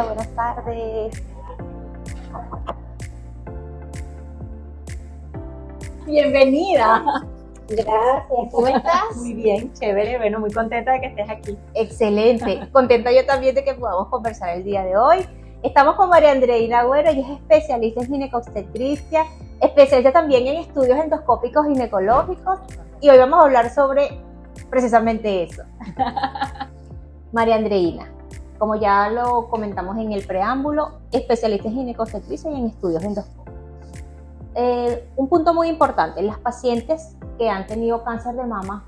Hola, buenas tardes. Bienvenida. Gracias, ¿cómo estás? Muy bien, chévere, bueno, muy contenta de que estés aquí. Excelente, contenta yo también de que podamos conversar el día de hoy. Estamos con María Andreina Agüero, ella es especialista en ginecobstetricia, especialista también en estudios endoscópicos ginecológicos y hoy vamos a hablar sobre precisamente eso. María Andreina, como ya lo comentamos en el preámbulo, especialista en ginecobstetricia y en estudios endoscópicos. Un punto muy importante, las pacientes que han tenido cáncer de mama,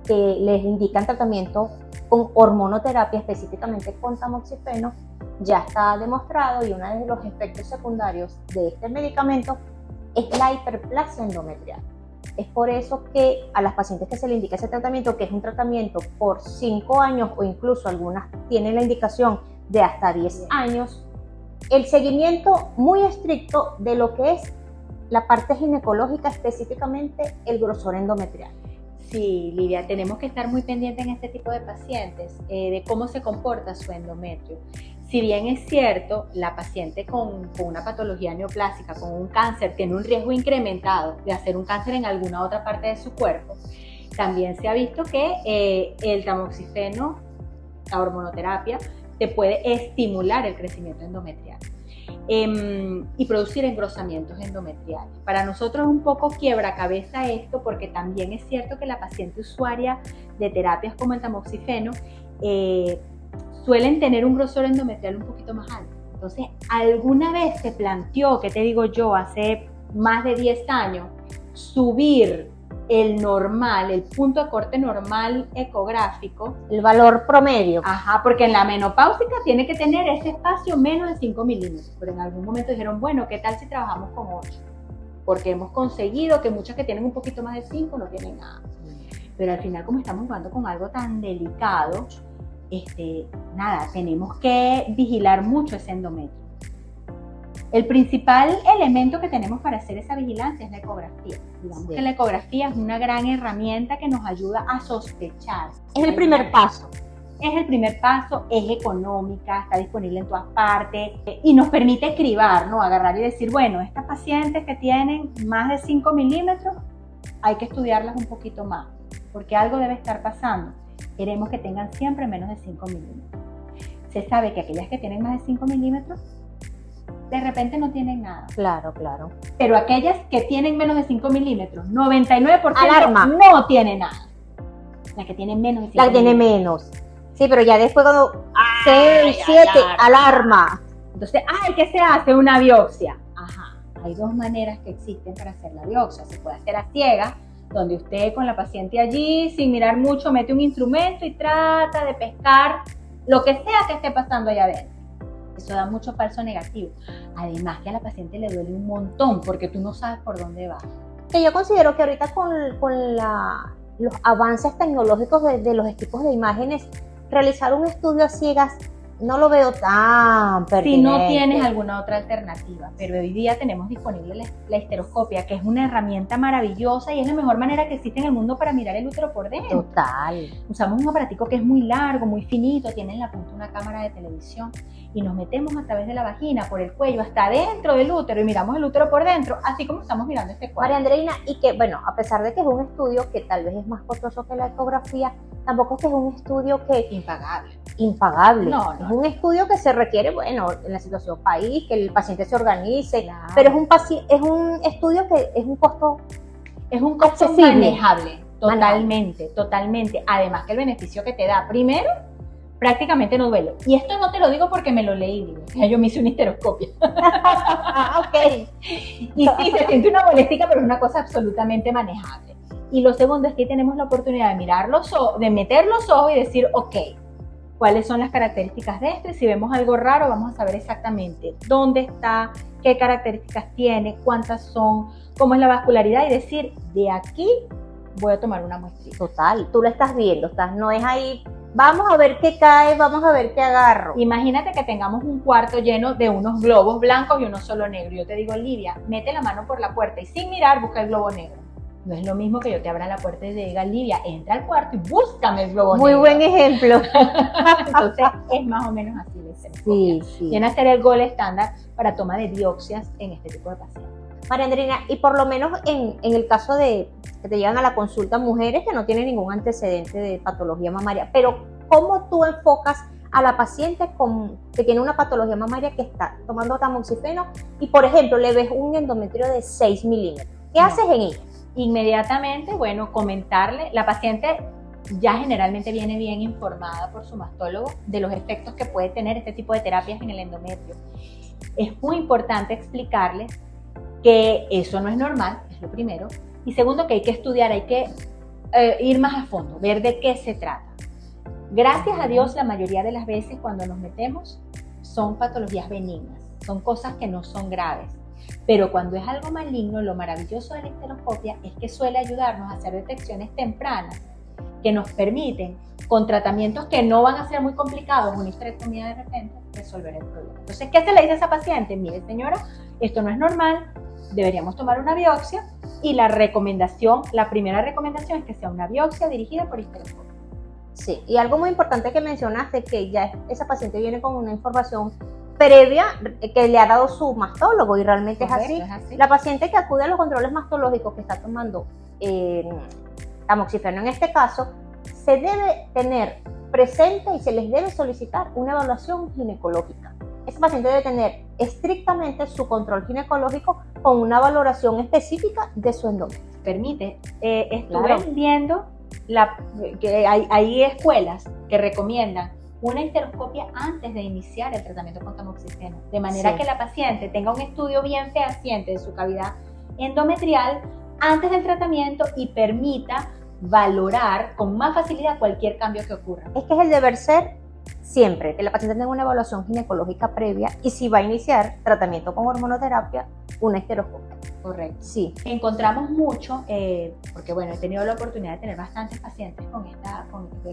que les indican tratamiento con hormonoterapia, específicamente con tamoxifeno, ya está demostrado y uno de los efectos secundarios de este medicamento es la hiperplasia endometrial. Es por eso que a las pacientes que se le indica ese tratamiento, que es un tratamiento por 5 años o incluso algunas tienen la indicación de hasta 10 años, el seguimiento muy estricto de lo que es la parte ginecológica, específicamente el grosor endometrial. Sí, Lidia, tenemos que estar muy pendientes en este tipo de pacientes de cómo se comporta su endometrio. Si bien es cierto, la paciente con una patología neoplásica, con un cáncer, tiene un riesgo incrementado de hacer un cáncer en alguna otra parte de su cuerpo, también se ha visto que el tamoxifeno, la hormonoterapia, te puede estimular el crecimiento endometrial y producir engrosamientos endometriales. Para nosotros es un poco quiebracabeza esto, porque también es cierto que la paciente usuaria de terapias como el tamoxifeno suelen tener un grosor endometrial un poquito más alto. Entonces, ¿alguna vez se planteó, que te digo yo, hace más de 10 años, subir el normal, el punto de corte normal ecográfico? El valor promedio. Ajá, porque en la menopáusica tiene que tener ese espacio menos de 5 milímetros, pero en algún momento dijeron, bueno, ¿qué tal si trabajamos con 8? Porque hemos conseguido que muchas que tienen un poquito más de 5 no tienen nada. Pero al final, como estamos jugando con algo tan delicado, tenemos que vigilar mucho ese endometrio. El principal elemento que tenemos para hacer esa vigilancia es la ecografía. Digamos que la ecografía es una gran herramienta que nos ayuda a sospechar. Es el primer paso. Es el primer paso, es económica, está disponible en todas partes y nos permite cribar, ¿no? Agarrar y decir, bueno, estas pacientes que tienen más de 5 milímetros, hay que estudiarlas un poquito más, porque algo debe estar pasando. Queremos que tengan siempre menos de 5 milímetros. Se sabe que aquellas que tienen más de 5 milímetros, de repente no tienen nada. Claro, claro. Pero aquellas que tienen menos de 5 milímetros, 99% alarma, no tiene nada. La que tiene menos de 5 la que tiene menos. Sí, pero ya después cuando 6, 7, alarma. Entonces, ¿qué se hace? Una biopsia. Ajá, hay 2 maneras que existen para hacer la biopsia. Se puede hacer a ciegas, donde usted con la paciente allí, sin mirar mucho, mete un instrumento y trata de pescar lo que sea que esté pasando allá adentro. Eso da mucho falso negativo. Además que a la paciente le duele un montón porque tú no sabes por dónde va. Que yo considero que ahorita con los avances tecnológicos de los equipos de imágenes, realizar un estudio a ciegas no lo veo tan pertinente. Si no tienes alguna otra alternativa, pero hoy día tenemos disponible la histeroscopia, que es una herramienta maravillosa y es la mejor manera que existe en el mundo para mirar el útero por dentro. Total. Usamos un aparatico que es muy largo, muy finito, tiene en la punta una cámara de televisión y nos metemos a través de la vagina, por el cuello, hasta dentro del útero y miramos el útero por dentro, así como estamos mirando este cuadro. María Andreina, y que bueno, a pesar de que es un estudio que tal vez es más costoso que la ecografía, tampoco es que es un estudio que impagable. No. Es un estudio que se requiere, bueno, en la situación país, que el paciente se organice, claro. Pero es un estudio que es un costo accesible, manejable, totalmente. Además que el beneficio que te da, primero, prácticamente no duele. Y esto no te lo digo porque me lo leí, yo me hice una histeroscopia. Ok. Y sí, se siente una molestia, pero es una cosa absolutamente manejable. Y lo segundo es que tenemos la oportunidad de mirar de meter los ojos y decir, ok, ¿cuáles son las características de esto? Y si vemos algo raro, vamos a saber exactamente dónde está, qué características tiene, cuántas son, cómo es la vascularidad y decir, de aquí voy a tomar una muestrita. Total, tú lo estás viendo, no es ahí, vamos a ver qué cae, vamos a ver qué agarro. Imagínate que tengamos un cuarto lleno de unos globos blancos y uno solo negro. Yo te digo, Lidia, mete la mano por la puerta y sin mirar busca el globo negro. No es lo mismo que yo te abra la puerta y te diga, Lidia, entra al cuarto y búscame el globo negro. Muy buen ejemplo. Entonces es más o menos así. la histeroscopia. Sí. Viene a ser el gol estándar para toma de biopsias en este tipo de pacientes. María Andreina, y por lo menos en el caso de que te llegan a la consulta mujeres que no tienen ningún antecedente de patología mamaria, pero ¿cómo tú enfocas a la paciente que tiene una patología mamaria que está tomando tamoxifeno y, por ejemplo, le ves un endometrio de 6 milímetros? ¿Qué haces en ella? Inmediatamente, bueno, comentarle, la paciente ya generalmente viene bien informada por su mastólogo de los efectos que puede tener este tipo de terapias en el endometrio. Es muy importante explicarles que eso no es normal, es lo primero, y segundo, que hay que estudiar, hay que ir más a fondo, ver de qué se trata. Gracias a Dios, la mayoría de las veces cuando nos metemos son patologías benignas, son cosas que no son graves, pero cuando es algo maligno, lo maravilloso de la histeroscopia es que suele ayudarnos a hacer detecciones tempranas que nos permiten, con tratamientos que no van a ser muy complicados, una histerectomía de repente, resolver el problema. Entonces, ¿qué se le dice a esa paciente? Mire, señora, esto no es normal, deberíamos tomar una biopsia, y la primera recomendación es que sea una biopsia dirigida por histeroscopia. Sí, y algo muy importante que mencionaste, que ya esa paciente viene con una información previa que le ha dado su mastólogo, y realmente Correcto, es así. La paciente que acude a los controles mastológicos que está tomando tamoxifeno en este caso, se debe tener presente y se les debe solicitar una evaluación ginecológica. Ese paciente debe tener estrictamente su control ginecológico con una valoración específica de su endometrio. Permite, estuve viendo que hay escuelas que recomiendan una histeroscopia antes de iniciar el tratamiento con tamoxifeno, de manera que la paciente tenga un estudio bien fehaciente de su cavidad endometrial antes del tratamiento y permita valorar con más facilidad cualquier cambio que ocurra. Es que es el deber ser siempre que la paciente tenga una evaluación ginecológica previa, y si va a iniciar tratamiento con hormonoterapia, una histeroscopia. Correcto. Sí. Encontramos mucho, porque bueno, he tenido la oportunidad de tener bastantes pacientes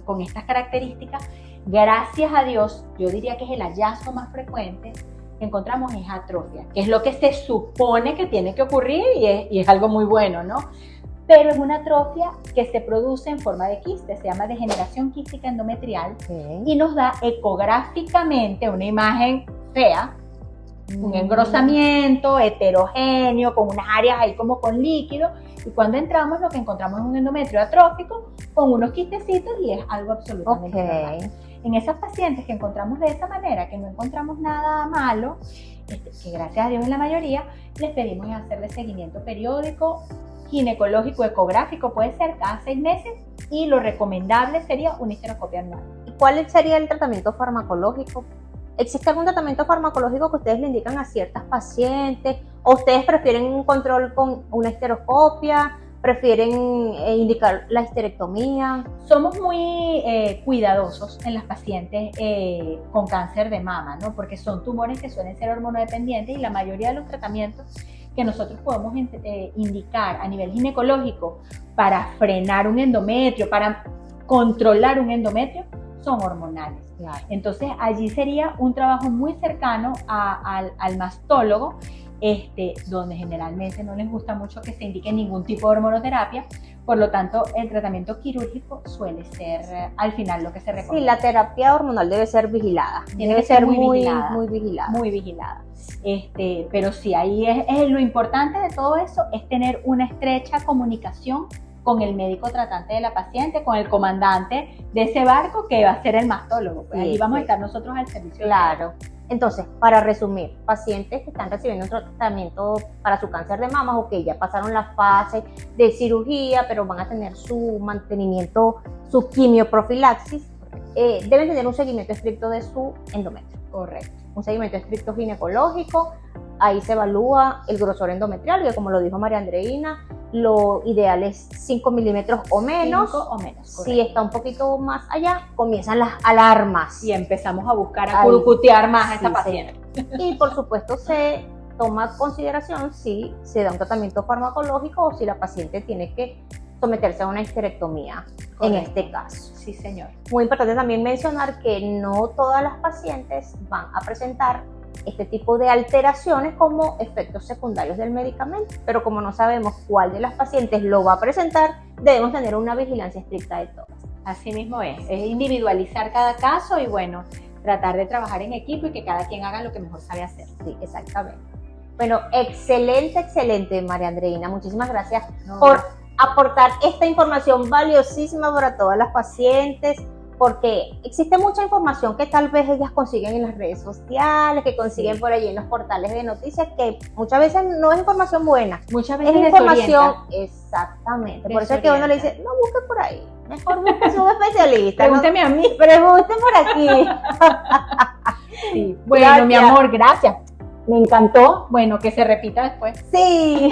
con estas características. Gracias a Dios, yo diría que es el hallazgo más frecuente que encontramos, es atrofia, que es lo que se supone que tiene que ocurrir y es algo muy bueno, ¿no? Pero es una atrofia que se produce en forma de quiste, se llama degeneración quística endometrial, y nos da ecográficamente una imagen fea, un engrosamiento heterogéneo, con unas áreas ahí como con líquido, y cuando entramos lo que encontramos es un endometrio atrófico con unos quistecitos, y es algo absolutamente normal. En esas pacientes que encontramos de esa manera, que no encontramos nada malo, que gracias a Dios en la mayoría, les pedimos hacerle seguimiento periódico, ginecológico, ecográfico, puede ser cada 6 meses, y lo recomendable sería una histeroscopia anual. ¿Y cuál sería el tratamiento farmacológico? ¿Existe algún tratamiento farmacológico que ustedes le indican a ciertas pacientes? ¿O ustedes prefieren un control con una histeroscopia? ¿Prefieren indicar la histerectomía? Somos muy cuidadosos en las pacientes con cáncer de mama, ¿no? Porque son tumores que suelen ser hormonodependientes, y la mayoría de los tratamientos que nosotros podemos indicar a nivel ginecológico para frenar un endometrio, para controlar un endometrio, son hormonales. Claro. Entonces allí sería un trabajo muy cercano al mastólogo, donde generalmente no les gusta mucho que se indique ningún tipo de hormonoterapia, por lo tanto el tratamiento quirúrgico suele ser al final lo que se recomienda. Sí, la terapia hormonal debe ser vigilada, debe ser muy vigilada. Muy vigilada. Pero sí, ahí es lo importante de todo eso, es tener una estrecha comunicación con el médico tratante de la paciente, con el comandante de ese barco, que va a ser el mastólogo. Pues allí vamos a estar nosotros al servicio. Claro. Entonces, para resumir, pacientes que están recibiendo un tratamiento para su cáncer de mama, o que ya pasaron la fase de cirugía, pero van a tener su mantenimiento, su quimioprofilaxis, deben tener un seguimiento estricto de su endometrio. Correcto. Un seguimiento estricto ginecológico. Ahí se evalúa el grosor endometrial, que como lo dijo María Andreina, lo ideal es 5 milímetros o menos. 5 o menos, correcto. Si está un poquito más allá, comienzan las alarmas. Y empezamos a buscar, a curucutear más a esa paciente. Y por supuesto se toma consideración si se da un tratamiento farmacológico o si la paciente tiene que someterse a una histerectomía. Correcto. En este caso. Sí, señor. Muy importante también mencionar que no todas las pacientes van a presentar este tipo de alteraciones como efectos secundarios del medicamento, pero como no sabemos cuál de las pacientes lo va a presentar, debemos tener una vigilancia estricta de todas. Así mismo es individualizar cada caso, y bueno, tratar de trabajar en equipo y que cada quien haga lo que mejor sabe hacer. Sí, exactamente. Bueno, excelente, María Andreina. Muchísimas gracias No, por aportar esta información valiosísima para todas las pacientes, porque existe mucha información que tal vez ellas consiguen en las redes sociales, que consiguen Sí. por allí en los portales de noticias, que muchas veces no es información buena. muchas Es veces información, desorienta. exactamente. Por eso es que uno Desorienta. le dice, no busque por ahí, mejor busque un especialista. Pregúnteme a mí. Pregunte por aquí. Sí. Bueno, Gracias. mi amor, gracias. Me encantó. Bueno, que se repita después. Sí.